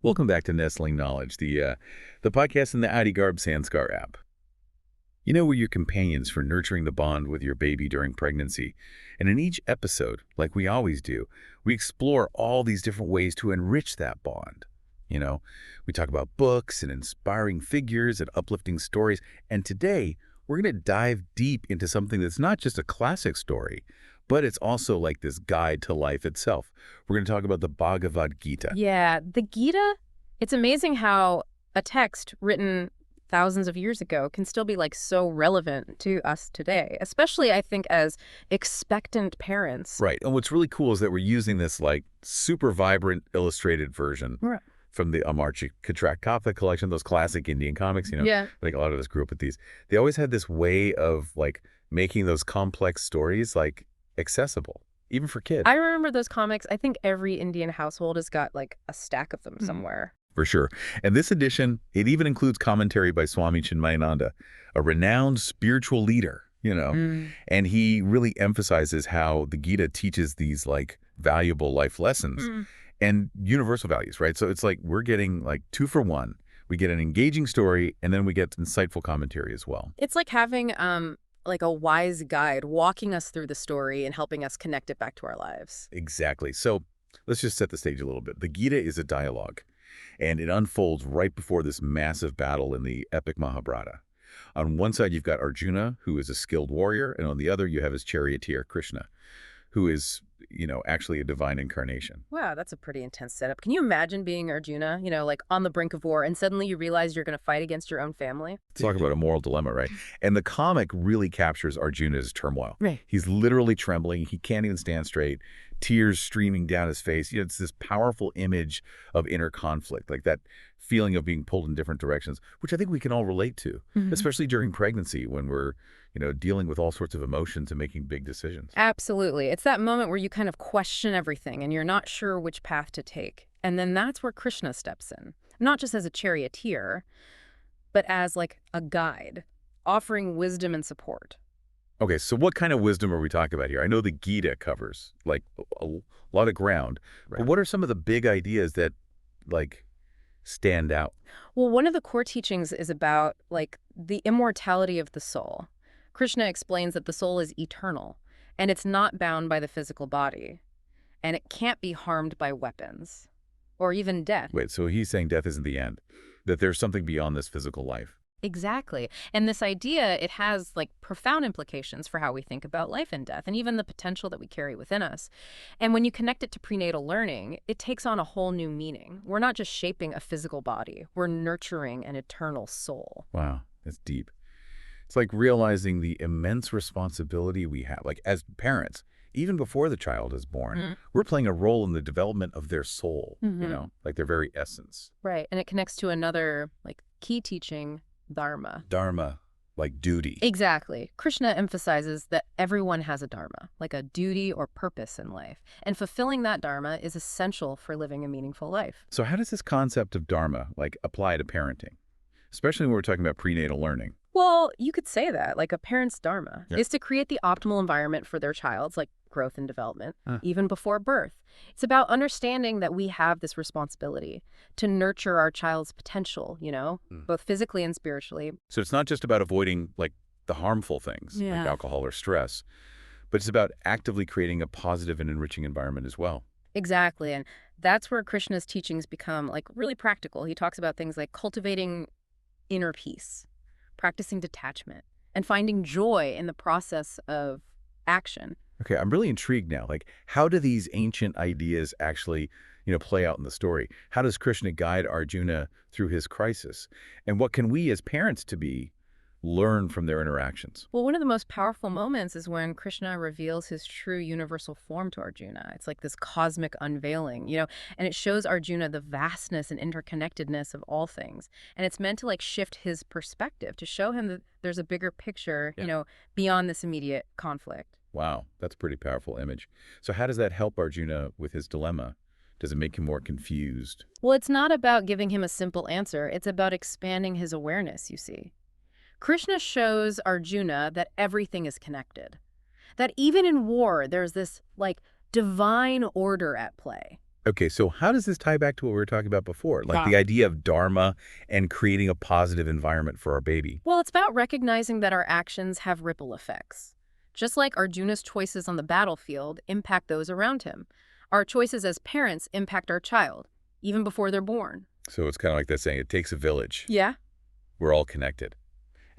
Welcome back to Nestling Knowledge, the podcast in the Adi Garb Sanskar app. You know, we're your companions for nurturing the bond with your baby during pregnancy. And in each episode, like we always do, we explore all these different ways to enrich that bond. You know, we talk about books and inspiring figures and uplifting stories. And today, we're going to dive deep into something that's not just a classic story, but it's also like this guide to life itself. We're going to talk about the Bhagavad Gita. Yeah, the Gita, it's amazing how a text written thousands of years ago can still be like so relevant to us today, especially I think as expectant parents. Right. And what's really cool is that we're using this like super vibrant illustrated version Right. from the Amar Chitra Katha collection, those classic Indian comics, Yeah. like a lot of us grew up with these. They always had this way of like making those complex stories like accessible, even for kids. I remember those comics. I think every Indian household has got like a stack of them somewhere. For sure. And this edition, it even includes commentary by Swami Chinmayananda, a renowned spiritual leader, and he really emphasizes how the Gita teaches these like valuable life lessons and universal values, right? So it's like we're getting like 2 for 1. We get an engaging story and then we get insightful commentary as well. It's like having like a wise guide walking us through the story and helping us connect it back to our lives. Exactly. So let's just set the stage a little bit. The Gita is a dialogue, and it unfolds right before this massive battle in the epic Mahabharata. On one side, you've got Arjuna, who is a skilled warrior, and on the other, you have his charioteer, Krishna, who is, actually a divine incarnation. Wow, that's a pretty intense setup. Can you imagine being Arjuna, like on the brink of war, and suddenly you realize you're going to fight against your own family? Talk about a moral dilemma, right? And the comic really captures Arjuna's turmoil. Right. He's literally trembling. He can't even stand straight. Tears streaming down his face. It's this powerful image of inner conflict, like that feeling of being pulled in different directions, which I think we can all relate to, especially during pregnancy when we're, dealing with all sorts of emotions and making big decisions. Absolutely. It's that moment where you kind of question everything and you're not sure which path to take. And then that's where Krishna steps in, not just as a charioteer, but as like a guide, offering wisdom and support. Okay, so what kind of wisdom are we talking about here? I know the Gita covers like a lot of ground, but what are some of the big ideas that like stand out? Well, one of the core teachings is about like the immortality of the soul. Krishna explains that the soul is eternal and it's not bound by the physical body and it can't be harmed by weapons or even death. Wait, so he's saying death isn't the end, that there's something beyond this physical life. Exactly. And this idea, it has like profound implications for how we think about life and death and even the potential that we carry within us. And when you connect it to prenatal learning, it takes on a whole new meaning. We're not just shaping a physical body, we're nurturing an eternal soul. Wow, that's deep. It's like realizing the immense responsibility we have, like as parents, even before the child is born, we're playing a role in the development of their soul, like their very essence. Right. And it connects to another like key teaching, dharma. Dharma, like duty. Exactly. Krishna emphasizes that everyone has a dharma, like a duty or purpose in life. And fulfilling that dharma is essential for living a meaningful life. So how does this concept of dharma like apply to parenting, especially when we're talking about prenatal learning? Well, you could say that, like a parent's dharma is to create the optimal environment for their child's like growth and development, even before birth. It's about understanding that we have this responsibility to nurture our child's potential, both physically and spiritually. So it's not just about avoiding like the harmful things like alcohol or stress, but it's about actively creating a positive and enriching environment as well. Exactly. And that's where Krishna's teachings become like really practical. He talks about things like cultivating inner peace, practicing detachment, and finding joy in the process of action. Okay, I'm really intrigued now. Like, how do these ancient ideas actually, play out in the story? How does Krishna guide Arjuna through his crisis? And what can we as parents to be learn from their interactions? Well, one of the most powerful moments is when Krishna reveals his true universal form to Arjuna. It's like this cosmic unveiling, and it shows Arjuna the vastness and interconnectedness of all things. And it's meant to like shift his perspective, to show him that there's a bigger picture, beyond this immediate conflict. Wow, that's a pretty powerful image. So how does that help Arjuna with his dilemma? Does it make him more confused? Well, it's not about giving him a simple answer. It's about expanding his awareness, you see. Krishna shows Arjuna that everything is connected, that even in war, there's this like divine order at play. Okay, so how does this tie back to what we were talking about before? Like Yeah. the idea of dharma and creating a positive environment for our baby. Well, it's about recognizing that our actions have ripple effects. Just like Arjuna's choices on the battlefield impact those around him, our choices as parents impact our child, even before they're born. So it's kind of like that saying, it takes a village. Yeah? We're all connected.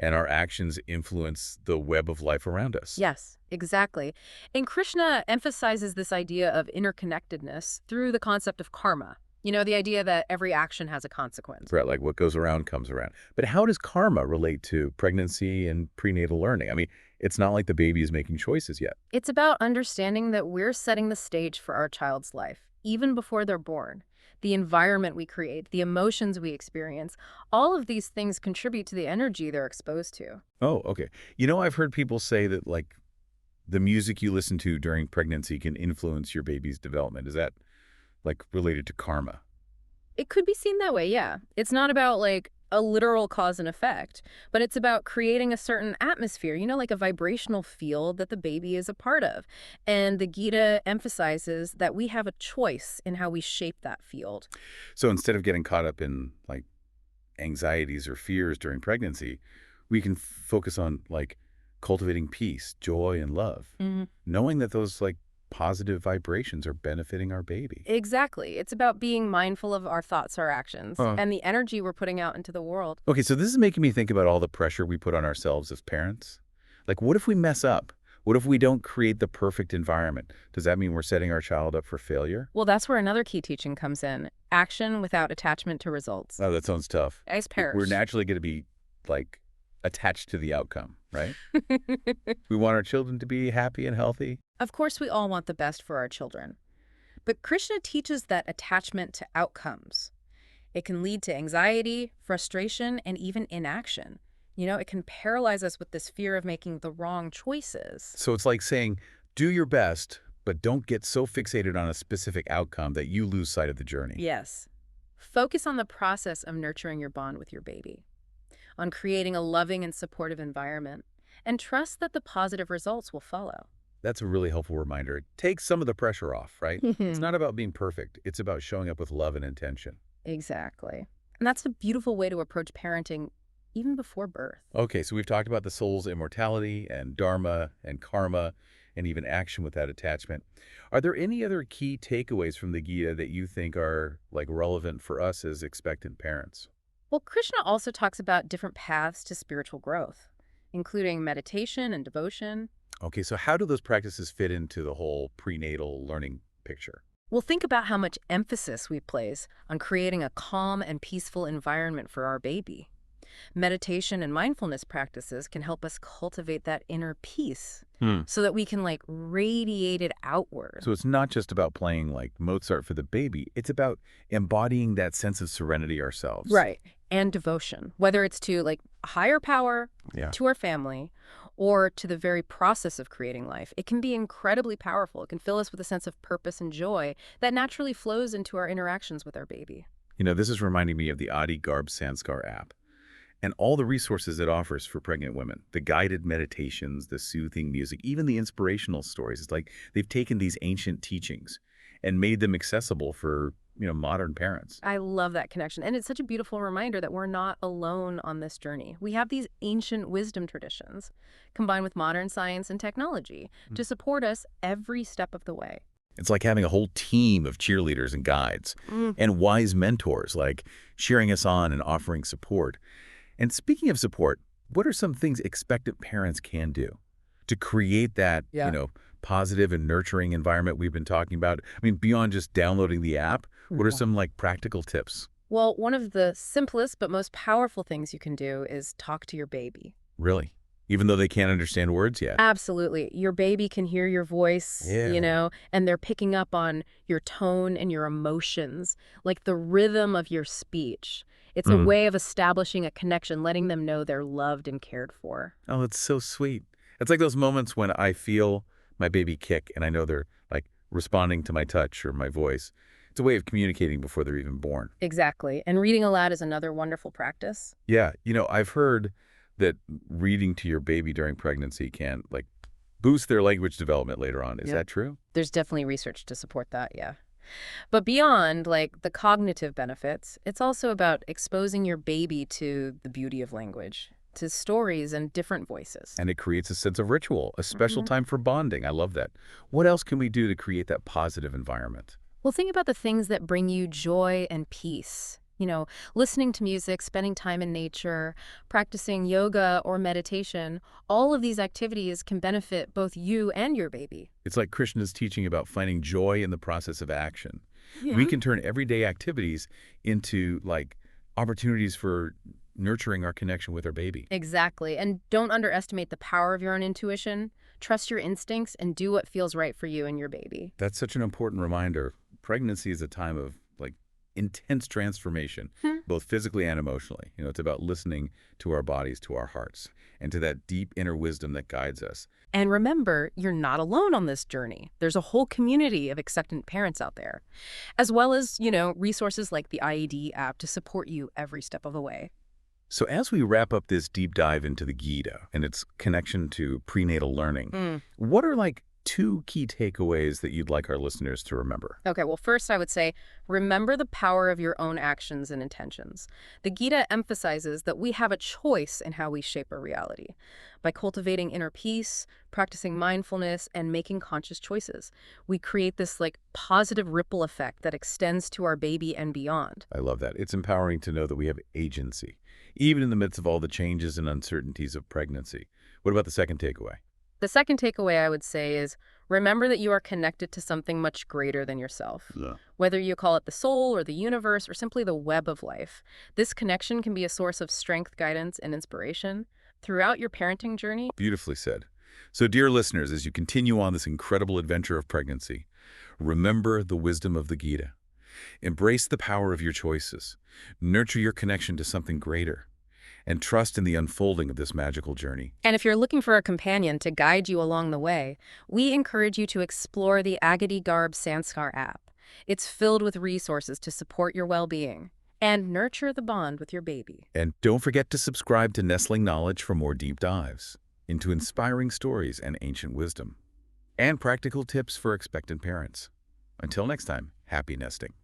And our actions influence the web of life around us. Yes, exactly. And Krishna emphasizes this idea of interconnectedness through the concept of karma. You know, the idea that every action has a consequence. Right, like what goes around comes around. But how does karma relate to pregnancy and prenatal learning? I mean, it's not like the baby is making choices yet. It's about understanding that we're setting the stage for our child's life, even before they're born. The environment we create, the emotions we experience, all of these things contribute to the energy they're exposed to. Oh, okay. You know, I've heard people say that, like, the music you listen to during pregnancy can influence your baby's development. Is that, like, related to karma? It could be seen that way, yeah. It's not about like a literal cause and effect, but it's about creating a certain atmosphere, you know, like a vibrational field that the baby is a part of. And the Gita emphasizes that we have a choice in how we shape that field. So instead of getting caught up in, like, anxieties or fears during pregnancy, we can focus on, like, cultivating peace, joy, and love, knowing that those, like, positive vibrations are benefiting our baby. Exactly. It's about being mindful of our thoughts, our actions, Huh. and the energy we're putting out into the world. Okay, so this is making me think about all the pressure we put on ourselves as parents. Like, what if we mess up? What if we don't create the perfect environment? Does that mean we're setting our child up for failure? Well, that's where another key teaching comes in. Action without attachment to results. Oh, that sounds tough. As We're parents. naturally going to be, like, attached to the outcome, right? We want our children to be happy and healthy. Of course, we all want the best for our children. But Krishna teaches that attachment to outcomes. It can lead to anxiety, frustration, and even inaction. You know, it can paralyze us with this fear of making the wrong choices. So it's like saying, do your best, but don't get so fixated on a specific outcome that you lose sight of the journey. Yes. Focus on the process of nurturing your bond with your baby, on creating a loving and supportive environment, and trust that the positive results will follow. That's a really helpful reminder. It takes some of the pressure off, right? It's not about being perfect. It's about showing up with love and intention. Exactly. And that's a beautiful way to approach parenting even before birth. Okay, so we've talked about the soul's immortality and dharma and karma and even action without attachment. Are there any other key takeaways from the Gita that you think are, like, relevant for us as expectant parents? Well, Krishna also talks about different paths to spiritual growth, including meditation and devotion. Okay, so how do those practices fit into the whole prenatal learning picture? We'll think about how much emphasis we place on creating a calm and peaceful environment for our baby. Meditation and mindfulness practices can help us cultivate that inner peace so that we can like radiate it outward. So it's not just about playing like Mozart for the baby. It's about embodying that sense of serenity ourselves. Right. And devotion, whether it's to like a higher power, Yeah. to our family, or to the very process of creating life. It can be incredibly powerful. It can fill us with a sense of purpose and joy that naturally flows into our interactions with our baby. You know, this is reminding me of the Adi Garb Sanskar app and all the resources it offers for pregnant women. The guided meditations, the soothing music, even the inspirational stories. It's like they've taken these ancient teachings and made them accessible for, modern parents. I love that connection. And it's such a beautiful reminder that we're not alone on this journey. We have these ancient wisdom traditions combined with modern science and technology to support us every step of the way. It's like having a whole team of cheerleaders and guides and wise mentors, like cheering us on and offering support. And speaking of support, what are some things expectant parents can do to create that, positive and nurturing environment we've been talking about? I mean, beyond just downloading the app, what are some like practical tips? Well, one of the simplest but most powerful things you can do is talk to your baby. Really? Even though they can't understand words yet? Absolutely. Your baby can hear your voice, and they're picking up on your tone and your emotions, like the rhythm of your speech. It's a way of establishing a connection, letting them know they're loved and cared for. Oh, it's so sweet. It's like those moments when I feel my baby kick and I know they're like responding to my touch or my voice. It's a way of communicating before they're even born. Exactly. And reading aloud is another wonderful practice. Yeah, I've heard that reading to your baby during pregnancy can like boost their language development later on. Is that true? There's definitely research to support that, yeah. But beyond, like, the cognitive benefits, it's also about exposing your baby to the beauty of language, to stories and different voices. And it creates a sense of ritual, a special Mhm. time for bonding. I love that. What else can we do to create that positive environment? Well, think about the things that bring you joy and peace. Listening to music, spending time in nature, practicing yoga or meditation, all of these activities can benefit both you and your baby. It's like Krishna's teaching about finding joy in the process of action. We Yeah. can turn everyday activities into like opportunities for nurturing our connection with our baby. Exactly. And don't underestimate the power of your own intuition. Trust your instincts and do what feels right for you and your baby. That's such an important reminder. Pregnancy is a time of like intense transformation, Hmm. both physically and emotionally. It's about listening to our bodies, to our hearts, and to that deep inner wisdom that guides us. And remember, you're not alone on this journey. There's a whole community of expectant parents out there, as well as, resources like the IED app to support you every step of the way. So as we wrap up this deep dive into the Gita and its connection to prenatal learning, Mm. what are like two key takeaways that you'd like our listeners to remember? Okay, well, first I would say remember the power of your own actions and intentions. The Gita emphasizes that we have a choice in how we shape our reality. By cultivating inner peace, practicing mindfulness, and making conscious choices, we create this like positive ripple effect that extends to our baby and beyond. I love that. It's empowering to know that we have agency, even in the midst of all the changes and uncertainties of pregnancy. What about the second takeaway? The second takeaway I would say is remember that you are connected to something much greater than yourself. Yeah. Whether you call it the soul or the universe or simply the web of life, this connection can be a source of strength, guidance, and inspiration throughout your parenting journey. Beautifully said. So, dear listeners, as you continue on this incredible adventure of pregnancy, remember the wisdom of the Gita. Embrace the power of your choices. Nurture your connection to something greater. And trust in the unfolding of this magical journey. And if you're looking for a companion to guide you along the way, we encourage you to explore the Agadi Garb Sanskar app. It's filled with resources to support your well-being and nurture the bond with your baby. And don't forget to subscribe to Nestling Knowledge for more deep dives into inspiring stories and ancient wisdom, and practical tips for expectant parents. Until next time, happy nesting.